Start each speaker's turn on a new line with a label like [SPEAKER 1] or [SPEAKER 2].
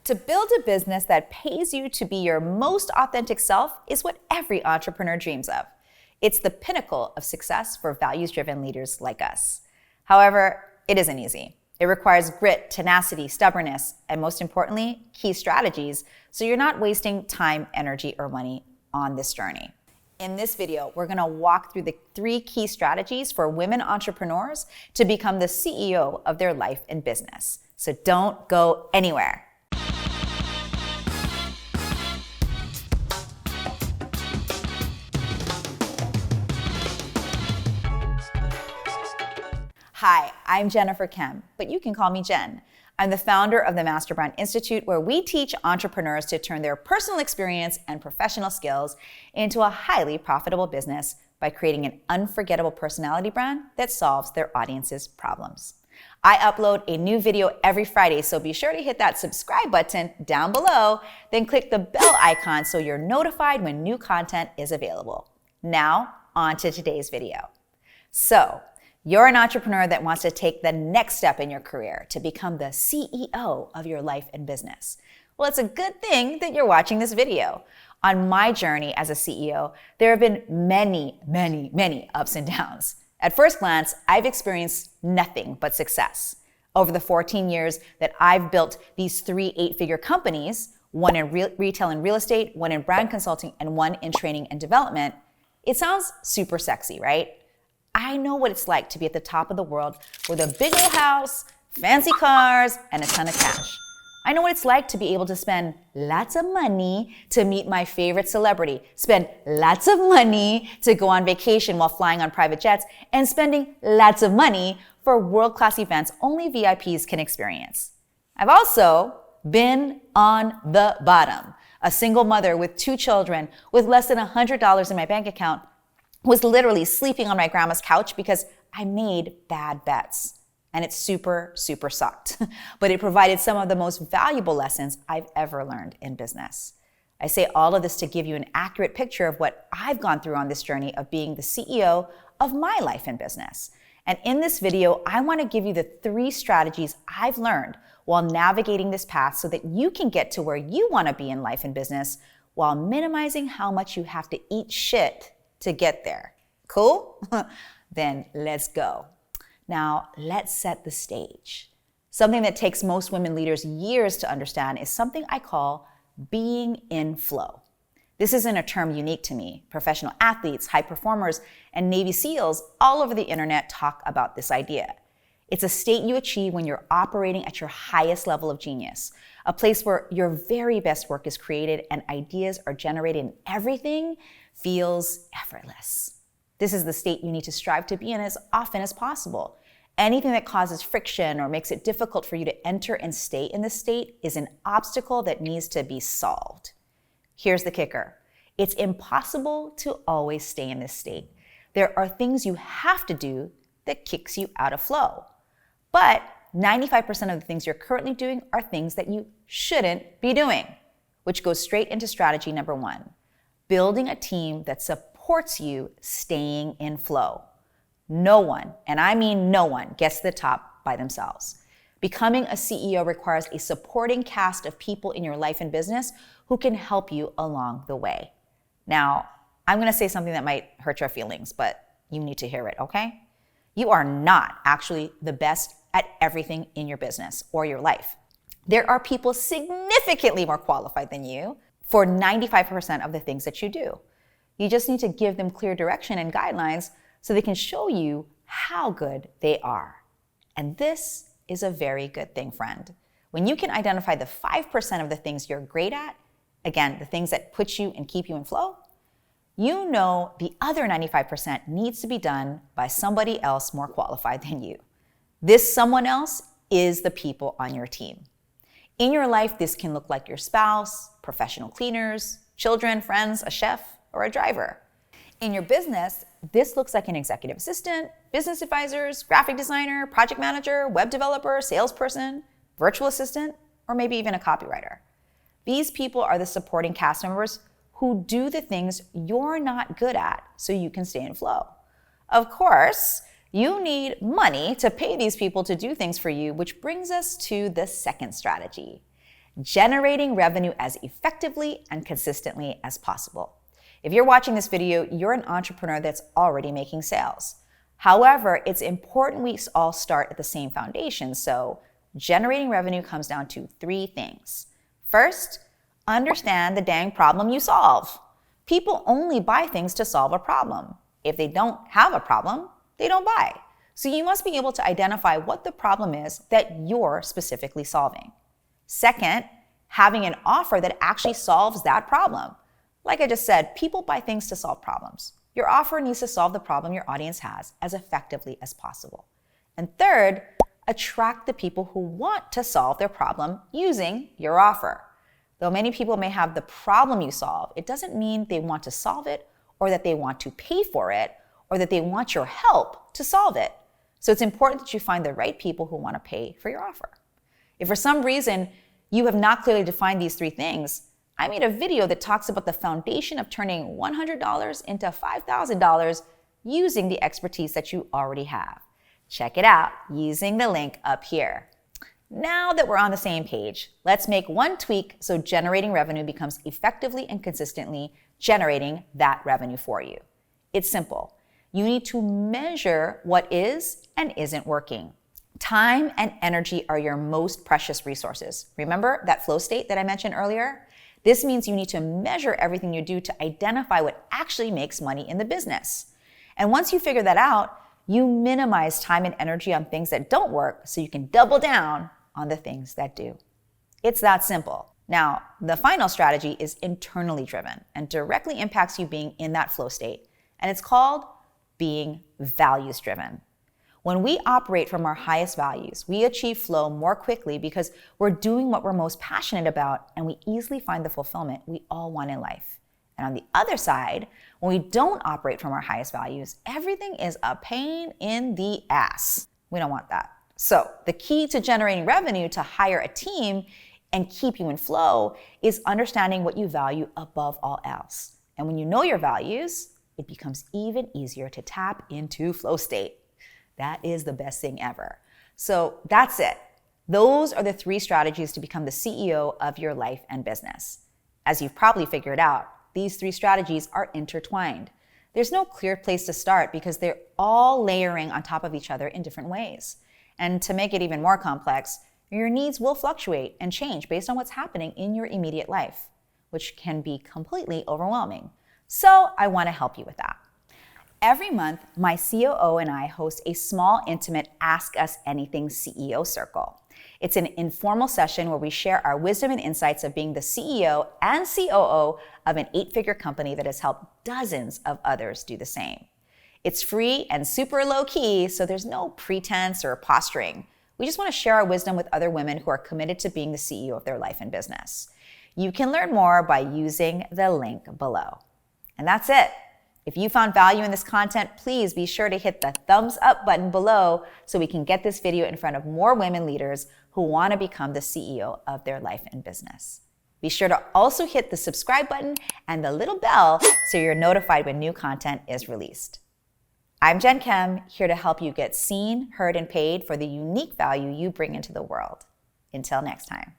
[SPEAKER 1] To build a business that pays you to be your most authentic self is what every entrepreneur dreams of. It's the pinnacle of success for values-driven leaders like us. However, it isn't easy. It requires grit, tenacity, stubbornness, and most importantly, key strategies, so you're not wasting time, energy, or money on this journey. In this video, we're gonna walk through the 3 key strategies for women entrepreneurs to become the CEO of their life and business. So don't go anywhere. Hi, I'm Jennifer Kem, but you can call me Jen. I'm the founder of the Master Brand Institute, where we teach entrepreneurs to turn their personal experience and professional skills into a highly profitable business by creating an unforgettable personality brand that solves their audience's problems. I upload a new video every Friday, so be sure to hit that subscribe button down below, then click the bell icon so you're notified when new content is available. Now, on to today's video. So, you're an entrepreneur that wants to take the next step in your career to become the CEO of your life and business. Well, it's a good thing that you're watching this video. On my journey as a CEO, there have been many ups and downs. At first glance, I've experienced nothing but success. Over the 14 years that I've built these 3 8-figure companies, one in retail and real estate, one in brand consulting, and one in training and development, it sounds super sexy, right? I know what it's like to be at the top of the world with a big old house, fancy cars, and a ton of cash. I know what it's like to be able to spend lots of money to meet my favorite celebrity, spend lots of money to go on vacation while flying on private jets, and spending lots of money for world-class events only VIPs can experience. I've also been on the bottom, a single mother with 2 children with less than $100 in my bank account, was literally sleeping on my grandma's couch because I made bad bets. And it super sucked. But it provided some of the most valuable lessons I've ever learned in business. I say all of this to give you an accurate picture of what I've gone through on this journey of being the CEO of my life and business. And in this video, I want to give you the 3 strategies I've learned while navigating this path so that you can get to where you want to be in life and business while minimizing how much you have to eat shit to get there. Cool? Then let's go. Now, let's set the stage. Something that takes most women leaders years to understand is something I call being in flow. This isn't a term unique to me. Professional athletes, high performers, and Navy SEALs all over the internet talk about this idea. It's a state you achieve when you're operating at your highest level of genius, a place where your very best work is created and ideas are generated and everything feels effortless. This is the state you need to strive to be in as often as possible. Anything that causes friction or makes it difficult for you to enter and stay in this state is an obstacle that needs to be solved. Here's the kicker. It's impossible to always stay in this state. There are things you have to do that kicks you out of flow. But 95% of the things you're currently doing are things that you shouldn't be doing, which goes straight into strategy number 1. Building a team that supports you staying in flow. No one, and I mean no one, gets to the top by themselves. Becoming a CEO requires a supporting cast of people in your life and business who can help you along the way. Now, I'm gonna say something that might hurt your feelings, but you need to hear it, okay? You are not actually the best at everything in your business or your life. There are people significantly more qualified than you for 95% of the things that you do. You just need to give them clear direction and guidelines so they can show you how good they are. And this is a very good thing, friend. When you can identify the 5% of the things you're great at, again, the things that put you and keep you in flow, you know the other 95% needs to be done by somebody else more qualified than you. This someone else is the people on your team. In your life, this can look like your spouse, professional cleaners, children, friends, a chef, or a driver. In your business, this looks like an executive assistant, business advisors, graphic designer, project manager, web developer, salesperson, virtual assistant, or maybe even a copywriter. These people are the supporting cast members who do the things you're not good at so you can stay in flow. Of course, you need money to pay these people to do things for you, which brings us to the second strategy. generating revenue as effectively and consistently as possible. If you're watching this video, you're an entrepreneur that's already making sales. However, it's important we all start at the same foundation. So generating revenue comes down to 3 things. First, understand the dang problem you solve. People only buy things to solve a problem. If they don't have a problem, they don't buy. So you must be able to identify what the problem is that you're specifically solving. Second, having an offer that actually solves that problem. Like I just said, people buy things to solve problems. Your offer needs to solve the problem your audience has as effectively as possible. And third, attract the people who want to solve their problem using your offer. Though many people may have the problem you solve, it doesn't mean they want to solve it or that they want to pay for it or that they want your help to solve it. So it's important that you find the right people who want to pay for your offer. If for some reason you have not clearly defined these 3 things, I made a video that talks about the foundation of turning $100 into $5,000 using the expertise that you already have. Check it out using the link up here. Now that we're on the same page, let's make one tweak so generating revenue becomes effectively and consistently generating that revenue for you. It's simple. You need to measure what is and isn't working. Time and energy are your most precious resources. Remember that flow state that I mentioned earlier? This means you need to measure everything you do to identify what actually makes money in the business. And once you figure that out, you minimize time and energy on things that don't work so you can double down on the things that do. It's that simple. Now, the final strategy is internally driven and directly impacts you being in that flow state. And it's called being values driven. When we operate from our highest values, we achieve flow more quickly because we're doing what we're most passionate about and we easily find the fulfillment we all want in life. And on the other side, when we don't operate from our highest values, everything is a pain in the ass. We don't want that. So the key to generating revenue to hire a team and keep you in flow is understanding what you value above all else. And when you know your values, it becomes even easier to tap into flow state. That is the best thing ever. So that's it. Those are the 3 strategies to become the CEO of your life and business. As you've probably figured out, these 3 strategies are intertwined. There's no clear place to start because they're all layering on top of each other in different ways. And to make it even more complex, your needs will fluctuate and change based on what's happening in your immediate life, which can be completely overwhelming. So I want to help you with that. Every month, my COO and I host a small, intimate Ask Us Anything CEO Circle. It's an informal session where we share our wisdom and insights of being the CEO and COO of an 8-figure company that has helped dozens of others do the same. It's free and super low-key, so there's no pretense or posturing. We just want to share our wisdom with other women who are committed to being the CEO of their life and business. You can learn more by using the link below. And that's it. If you found value in this content, please be sure to hit the thumbs up button below so we can get this video in front of more women leaders who want to become the CEO of their life and business. Be sure to also hit the subscribe button and the little bell so you're notified when new content is released. I'm Jen Kem, here to help you get seen, heard, and paid for the unique value you bring into the world. Until next time.